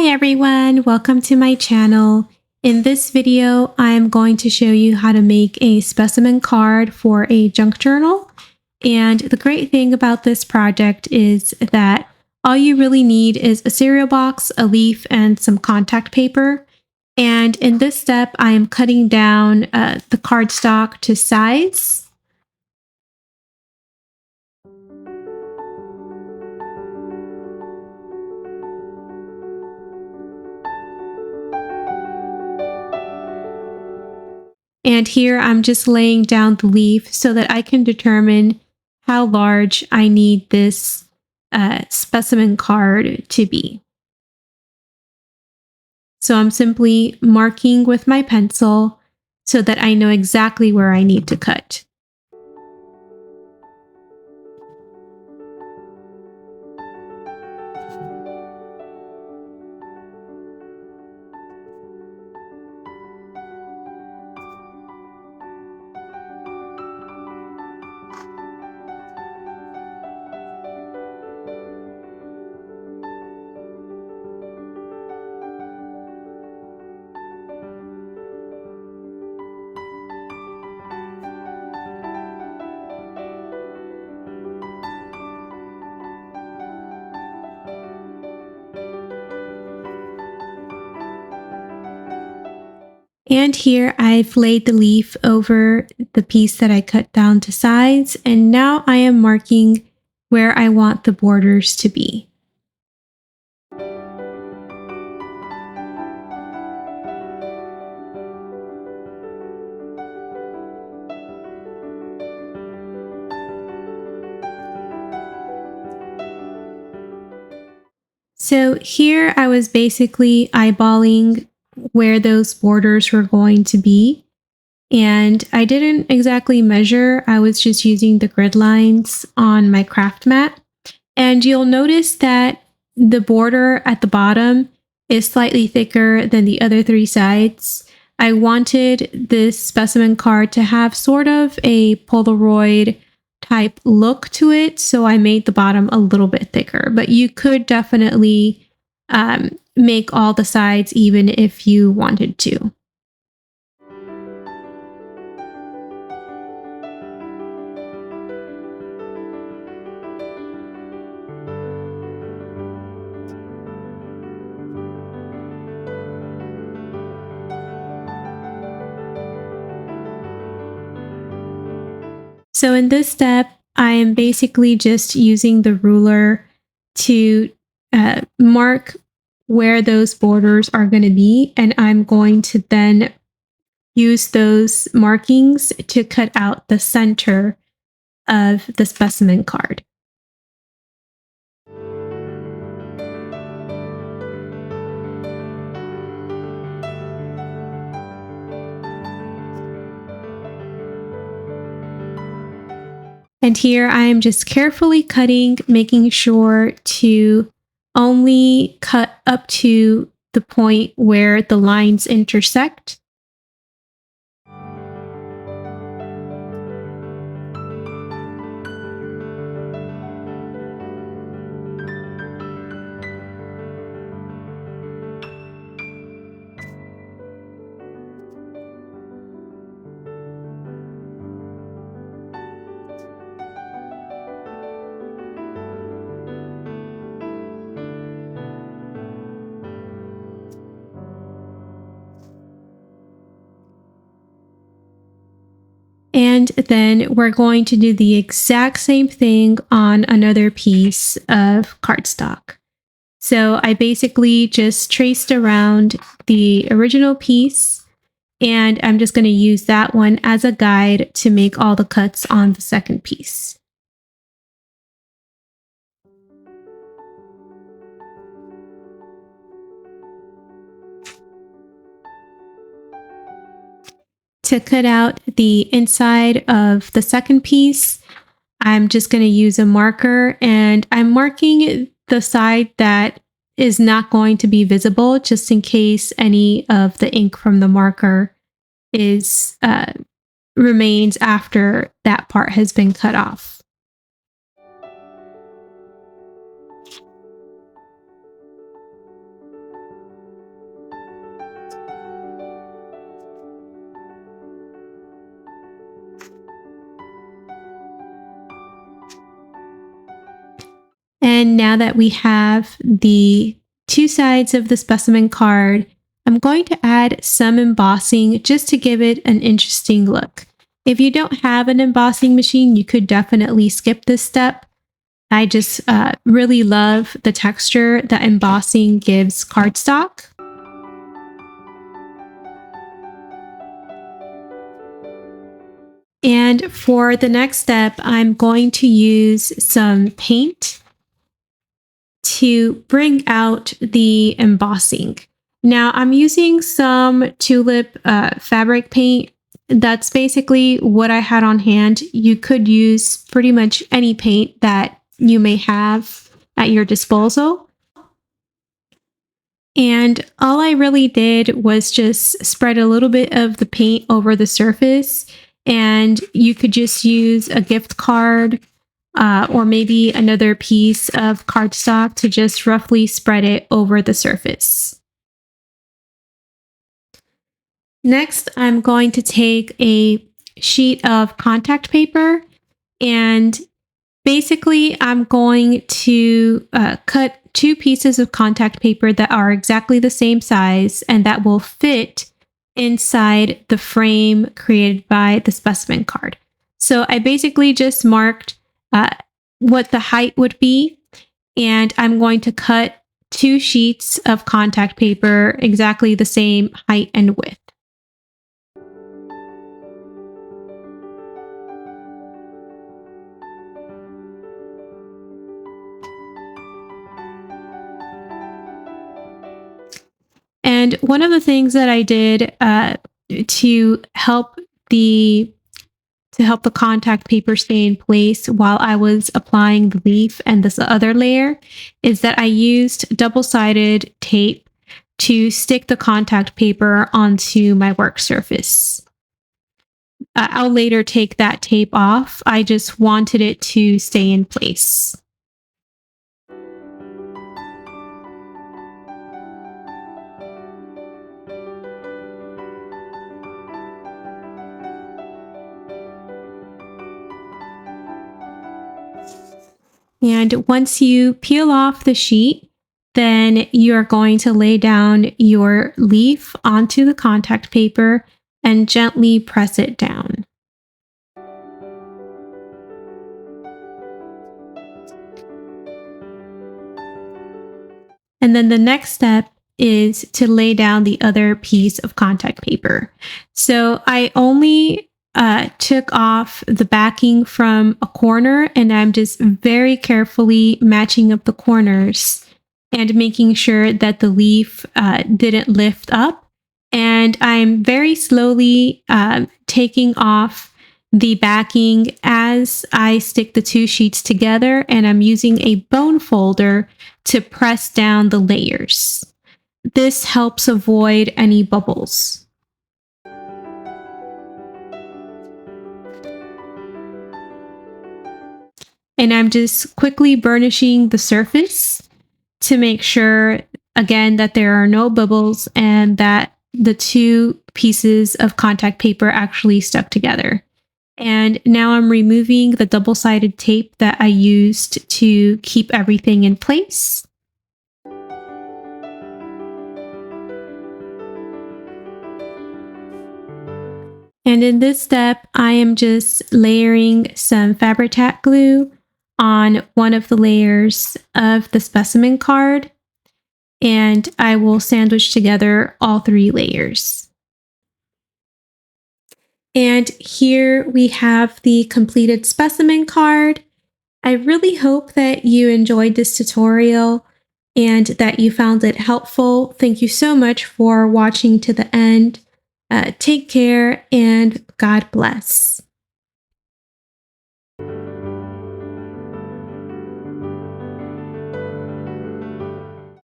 Hi everyone, welcome to my channel. In this video, I am going to show you how to make a specimen card for a junk journal. And the great thing about this project is that all you really need is a cereal box, a leaf, and some contact paper. And in this step, I am cutting down the cardstock to size. And here I'm just laying down the leaf so that I can determine how large I need this specimen card to be. So I'm simply marking with my pencil so that I know exactly where I need to cut. And here I've laid the leaf over the piece that I cut down to size, and now I am marking where I want the borders to be. So here I was basically eyeballing where those borders were going to be. And I didn't exactly measure, I was just using the grid lines on my craft mat. And you'll notice that the border at the bottom is slightly thicker than the other three sides. I wanted this specimen card to have sort of a Polaroid type look to it, so I made the bottom a little bit thicker, but you could definitely make all the sides even if you wanted to. So in this step, I am basically just using the ruler to mark where those borders are going to be, and I'm going to then use those markings to cut out the center of the specimen card. And here I am just carefully cutting, making sure to only cut up to the point where the lines intersect. And then we're going to do the exact same thing on another piece of cardstock. So I basically just traced around the original piece, and I'm just going to use that one as a guide to make all the cuts on the second piece. To cut out the inside of the second piece, I'm just going to use a marker, and I'm marking the side that is not going to be visible just in case any of the ink from the marker is remains after that part has been cut off. And now that we have the two sides of the specimen card, I'm going to add some embossing just to give it an interesting look. If you don't have an embossing machine, you could definitely skip this step. I just really love the texture that embossing gives cardstock. And for the next step, I'm going to use some paint to bring out the embossing. Now I'm using some tulip fabric paint. That's basically what I had on hand. You could use pretty much any paint that you may have at your disposal. And all I really did was just spread a little bit of the paint over the surface. And you could just use a gift card or maybe another piece of cardstock to just roughly spread it over the surface. Next, I'm going to take a sheet of contact paper and basically I'm going to cut two pieces of contact paper that are exactly the same size and that will fit inside the frame created by the specimen card. So I basically just marked what the height would be, and I'm going to cut two sheets of contact paper exactly the same height and width. And one of the things that I did to help the contact paper stay in place while I was applying the leaf and this other layer is that I used double-sided tape to stick the contact paper onto my work surface. I'll later take that tape off. I just wanted it to stay in place. And once you peel off the sheet, then you're going to lay down your leaf onto the contact paper and gently press it down. And then the next step is to lay down the other piece of contact paper. So I only took off the backing from a corner and I'm just very carefully matching up the corners and making sure that the leaf didn't lift up. And I'm very slowly taking off the backing as I stick the two sheets together, and I'm using a bone folder to press down the layers. This helps avoid any bubbles. And I'm just quickly burnishing the surface to make sure, again, that there are no bubbles and that the two pieces of contact paper actually stuck together. And now I'm removing the double-sided tape that I used to keep everything in place. And in this step, I am just layering some Fabri-Tac glue on one of the layers of the specimen card, and I will sandwich together all three layers. And here we have the completed specimen card. I really hope that you enjoyed this tutorial and that you found it helpful. Thank you so much for watching to the end. Take care and God bless.